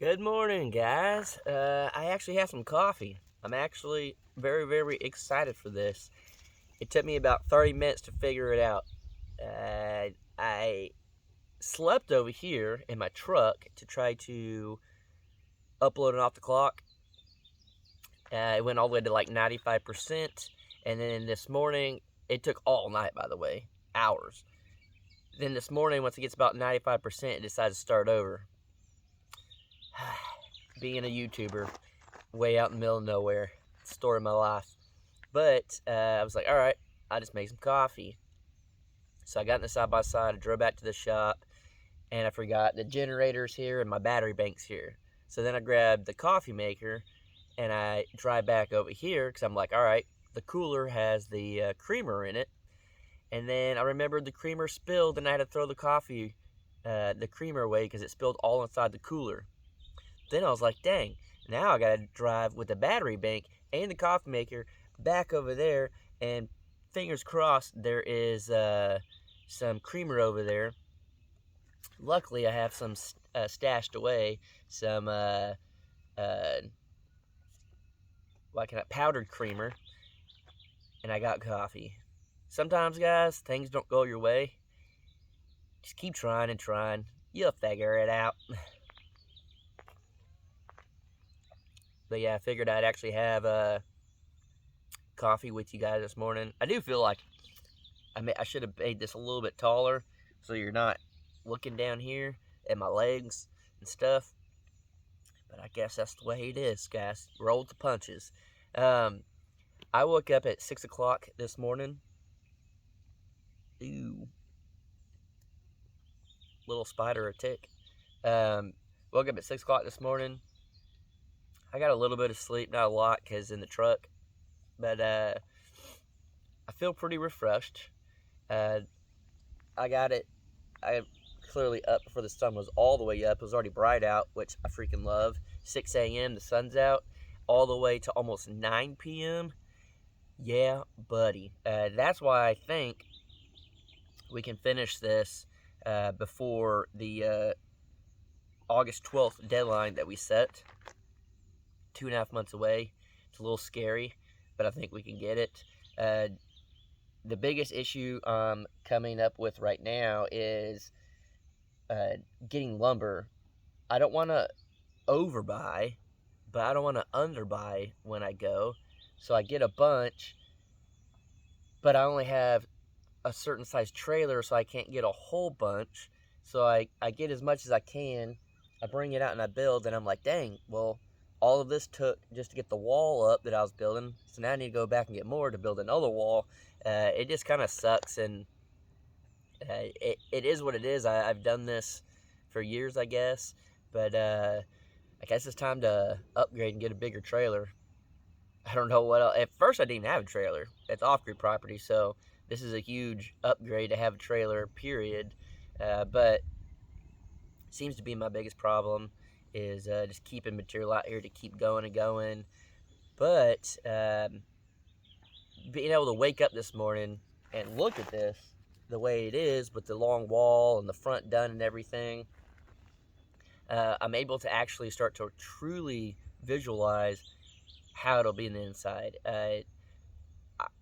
Good morning, guys. I actually have some coffee. I'm actually very, very excited for this. It took me about 30 minutes to figure it out. I slept over here in my truck to try to upload it off the clock. It went all the way to like 95%. And then this morning, it took all night, by the way, hours. Then this morning, once it gets about 95%, it decides to start over. Being a YouTuber, way out in the middle of nowhere. Story of my life. But I was like, all right, I just make some coffee. So I got in the side by side, I drove back to the shop, and I forgot the generator's here and my battery bank's here. So then I grabbed the coffee maker and I drive back over here because I'm like, all right, the cooler has the creamer in it. And then I remembered the creamer spilled and I had to throw the creamer away because it spilled all inside the cooler. Then I was like, dang, now I gotta drive with the battery bank and the coffee maker back over there, and fingers crossed there is some creamer over there. Luckily, I have some stashed away, some powdered creamer, and I got coffee. Sometimes, guys, things don't go your way. Just keep trying and trying. You'll figure it out. But yeah, I figured I'd actually have coffee with you guys this morning. I do feel like I should have made this a little bit taller so you're not looking down here at my legs and stuff. But I guess that's the way it is, guys. Roll with the punches. Um, I woke up at 6 o'clock this morning. Ooh, little spider or tick. Um, Woke up at 6 o'clock this morning. I got a little bit of sleep, not a lot, because in the truck. But I feel pretty refreshed. Uh, I got it. I clearly up before the sun was all the way up. It was already bright out, which I freaking love. 6 a.m., the sun's out, all the way to almost 9 p.m. Yeah, buddy. That's why I think we can finish this before the August 12th deadline that we set. 2.5 months away. It's a little scary, but I think we can get it. The biggest issue I'm coming up with right now is getting lumber. I don't want to overbuy, but I don't want to underbuy when I go. So I get a bunch, but I only have a certain size trailer, so I can't get a whole bunch. So I get as much as I can. I bring it out and I build, and I'm like, dang, well, all of this took just to get the wall up that I was building. So now I need to go back and get more to build another wall. It just kind of sucks, and it is what it is. I've done this for years, I guess, but I guess it's time to upgrade and get a bigger trailer. I don't know what else. At first, I didn't have a trailer. It's off-grid property, so this is a huge upgrade to have a trailer, period. But seems to be my biggest problem is just keeping material out here to keep going and going. But being able to wake up this morning and look at this the way it is with the long wall and the front done and everything, I'm able to actually start to truly visualize how it'll be in the inside.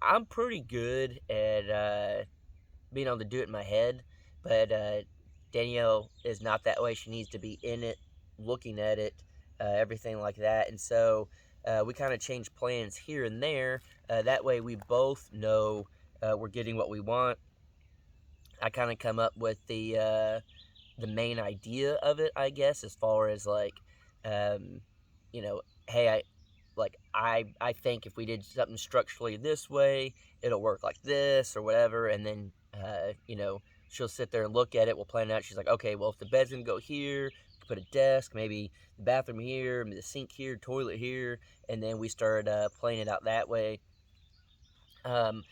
I'm pretty good at being able to do it in my head, but Danielle is not that way. She needs to be in it, looking at it, everything like that. And so we kind of change plans here and there. That way we both know we're getting what we want. I kind of come up with the main idea of it, I guess, as far as like, um, hey, I think if we did something structurally this way, it'll work like this or whatever, and then she'll sit there and look at it. We'll plan it out. She's like, okay, well, if the bed's gonna go here, put a desk, maybe the bathroom here, maybe the sink here, toilet here, and then we start playing it out that way. Um,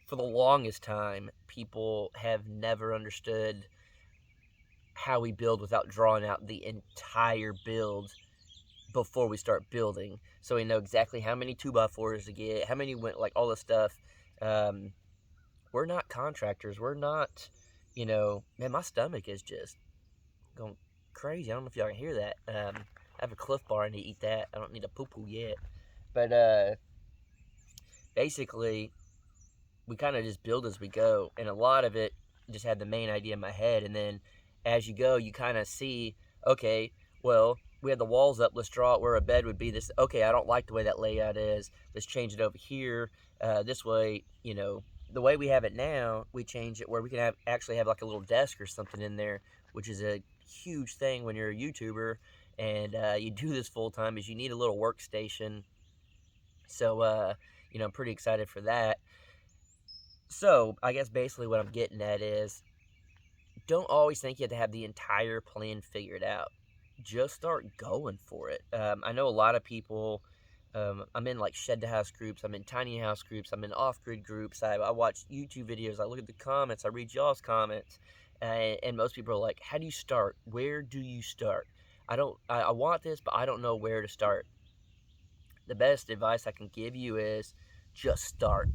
for the longest time, people have never understood how we build without drawing out the entire build before we start building, so we know exactly how many 2x4s to get, how many went, like all this stuff. We're not contractors. We're not, man, my stomach is just going crazy. I don't know if y'all can hear that. I have a Cliff Bar and to eat that. I don't need a poo-poo yet. But basically, we kind of just build as we go. And a lot of it just had the main idea in my head. And then as you go, you kind of see, okay, well, we had the walls up. Let's draw it where a bed would be. This, okay, I don't like the way that layout is. Let's change it over here. This way, the way we have it now, we change it where we can actually have like a little desk or something in there, which is a huge thing when you're a YouTuber and you do this full time. Is you need a little workstation. So I'm pretty excited for that. So I guess basically what I'm getting at is, don't always think you have to have the entire plan figured out. Just start going for it. I know a lot of people. I'm in like shed to house groups. I'm in tiny house groups. I'm in off grid groups. I watch YouTube videos. I look at the comments. I read y'all's comments, and most people are like, "How do you start? Where do you start?" I want this, but I don't know where to start. The best advice I can give you is just start.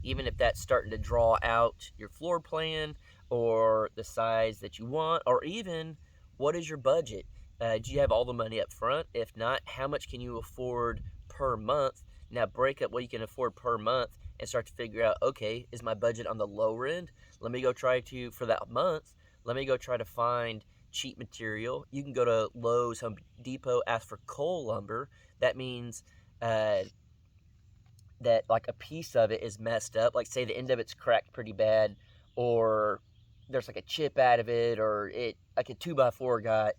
Even if that's starting to draw out your floor plan or the size that you want, or even what is your budget? Do you have all the money up front? If not, how much can you afford per month? Now break up what you can afford per month and start to figure out, okay, is my budget on the lower end? Let me go for that month, let me go try to find cheap material. You can go to Lowe's, Home Depot, ask for coal lumber. That means that like a piece of it is messed up, like say the end of it's cracked pretty bad, or there's like a chip out of it, or it like a 2x4 got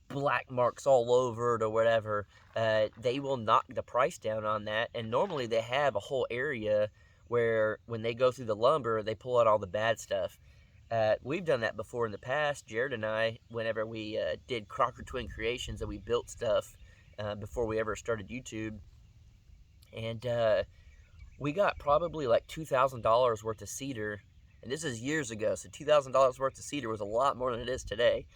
black marks all over it or whatever. They will knock the price down on that, and normally they have a whole area where when they go through the lumber, they pull out all the bad stuff. We've done that before in the past, Jared and I, whenever we did Crocker Twin Creations and we built stuff before we ever started YouTube. And we got probably like $2,000 worth of cedar. And this is years ago, so $2,000 worth of cedar was a lot more than it is today.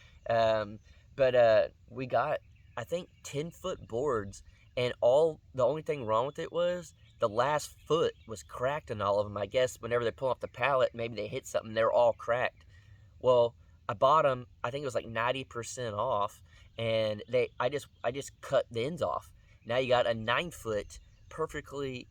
But we got, I think, 10-foot boards. And the only thing wrong with it was the last foot was cracked in all of them. I guess whenever they pull off the pallet, maybe they hit something, they're all cracked. Well, I bought them, I think it was like 90% off. And I just cut the ends off. Now you got a 9-foot perfectly,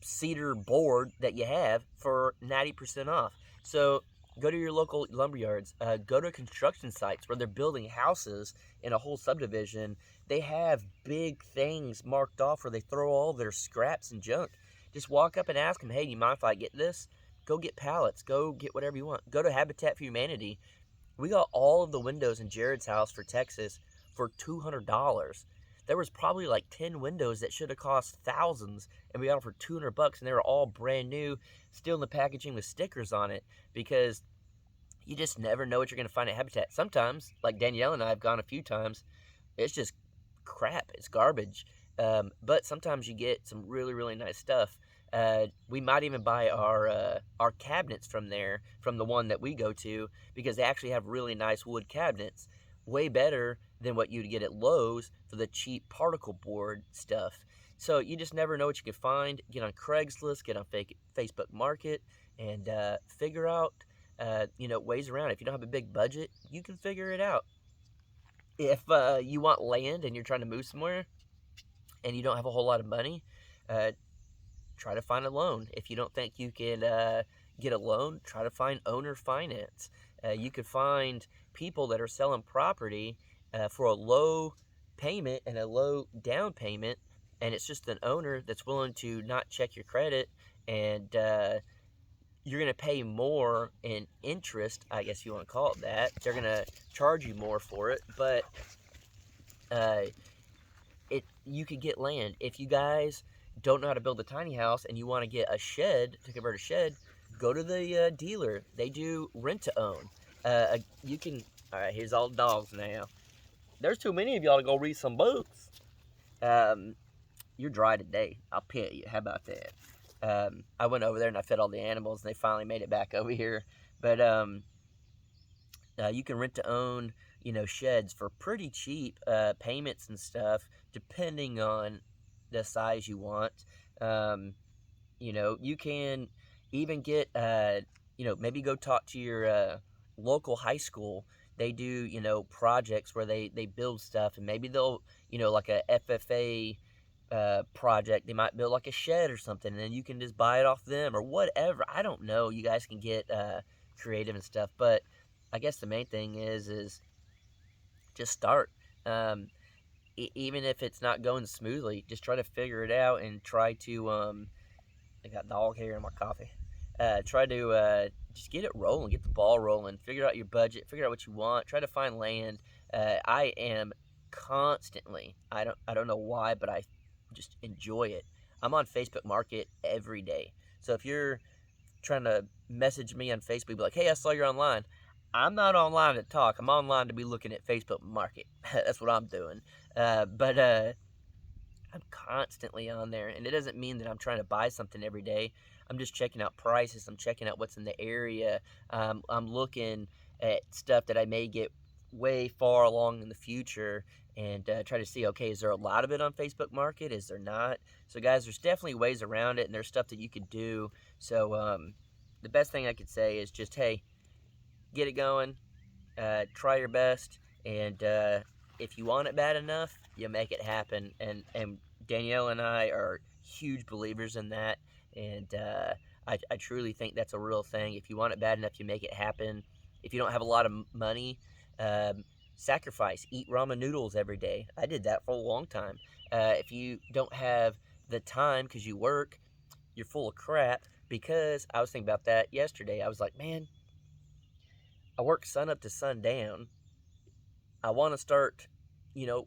cedar board that you have for 90% off. So go to your local lumber yards, go to construction sites where they're building houses in a whole subdivision. They have big things marked off where they throw all their scraps and junk. Just walk up and ask them, hey, do you mind if I get this? Go get pallets, go get whatever you want. Go to Habitat for Humanity. We got all of the windows in Jared's house for Texas for $200. There was probably like 10 windows that should have cost thousands, and we got them for $200, and they were all brand new, still in the packaging with stickers on it, because you just never know what you're going to find at Habitat. Sometimes, like Danielle and I have gone a few times, it's just crap, it's garbage. But sometimes you get some really, really nice stuff. We might even buy our cabinets from there, from the one that we go to, because they actually have really nice wood cabinets. Way better than what you'd get at Lowe's for the cheap particle board stuff. So you just never know what you can find. Get on Craigslist, get on Facebook Market, and figure out ways around. If you don't have a big budget, you can figure it out. If you want land and you're trying to move somewhere and you don't have a whole lot of money, try to find a loan. If you don't think you can get a loan, try to find owner finance. You could find people that are selling property for a low payment and a low down payment, and it's just an owner that's willing to not check your credit, and you're going to pay more in interest, I guess you want to call it that. They're going to charge you more for it, but you could get land. If you guys don't know how to build a tiny house and you want to get a shed, to convert a shed, go to the dealer. They do rent to own. You can, all right, here's all the dogs now. There's too many of y'all to go read some books. You're dry today. I'll pet you. How about that? I went over there and I fed all the animals, and they finally made it back over here. But you can rent to own, sheds for pretty cheap payments and stuff, depending on the size you want. You can even get, maybe go talk to your local high school they do, projects where they build stuff, and maybe they'll, like a FFA project, they might build like a shed or something, and then you can just buy it off them or whatever. I don't know. You guys can get creative and stuff, but I guess the main thing is just start. Um, Even if it's not going smoothly, just try to figure it out and try to. I got dog hair in my coffee. Try to just get it rolling, get the ball rolling, figure out your budget, figure out what you want, try to find land. I am constantly. I don't know why, but I just enjoy it. I'm on Facebook Market every day. So if you're trying to message me on Facebook, be like, "Hey, I saw you're online." I'm not online to talk. I'm online to be looking at Facebook Market. That's what I'm doing. But I'm constantly on there, and it doesn't mean that I'm trying to buy something every day. I'm just checking out prices. I'm checking out what's in the area. I'm looking at stuff that I may get way far along in the future, and try to see, okay, is there a lot of it on Facebook Market? Is there not? So, guys, there's definitely ways around it, and there's stuff that you could do. So, the best thing I could say is just, hey, get it going, try your best, and if you want it bad enough, you make it happen. And Danielle and I are huge believers in that, and I truly think that's a real thing. If you want it bad enough, you make it happen. If you don't have a lot of money, um, sacrifice. Eat ramen noodles every day. I did that for a long time. If you don't have the time because you work, you're full of crap. Because I was thinking about that yesterday. I was like, man, I work sun up to sundown. I want to start,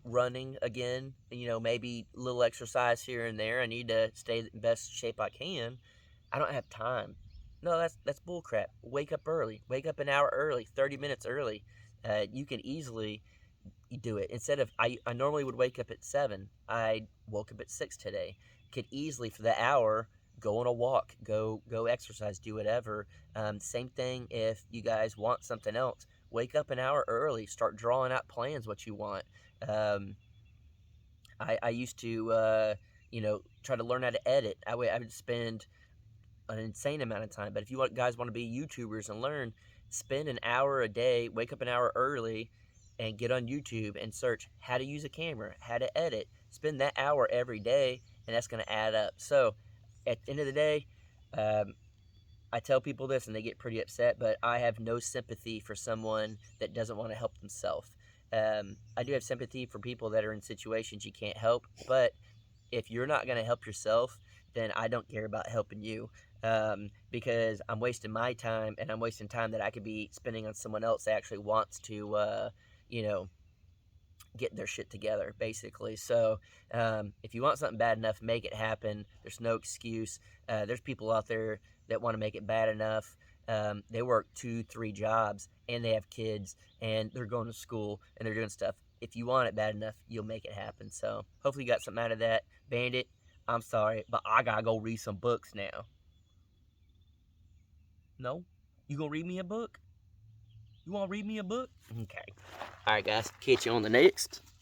running again. Maybe a little exercise here and there. I need to stay in the best shape I can. I don't have time. No, that's bullcrap. Wake up early. Wake up an hour early, 30 minutes early. You can easily do it. Instead of I normally would wake up at 7. I woke up at 6 today. Could easily for the hour go on a walk, go exercise, do whatever. Same thing if you guys want something else. Wake up an hour early. Start drawing out plans what you want. Um, I used to try to learn how to edit. I would spend an insane amount of time. But if you guys want to be YouTubers and learn, spend an hour a day, wake up an hour early, and get on YouTube and search how to use a camera, how to edit. Spend that hour every day, and that's going to add up. So at the end of the day, um, I tell people this and they get pretty upset, but I have no sympathy for someone that doesn't want to help themselves. I do have sympathy for people that are in situations you can't help, but if you're not going to help yourself, then I don't care about helping you, because I'm wasting my time, and I'm wasting time that I could be spending on someone else that actually wants to, you know, get their shit together, basically. So if you want something bad enough, make it happen. There's no excuse. There's people out there that want to make it bad enough. They work 2, 3 jobs, and they have kids, and they're going to school, and they're doing stuff. If you want it bad enough, you'll make it happen. So hopefully you got something out of that. Bandit, I'm sorry, but I gotta go read some books now. No? You gonna read me a book? You wanna read me a book? Okay. Alright, guys. Catch you on the next.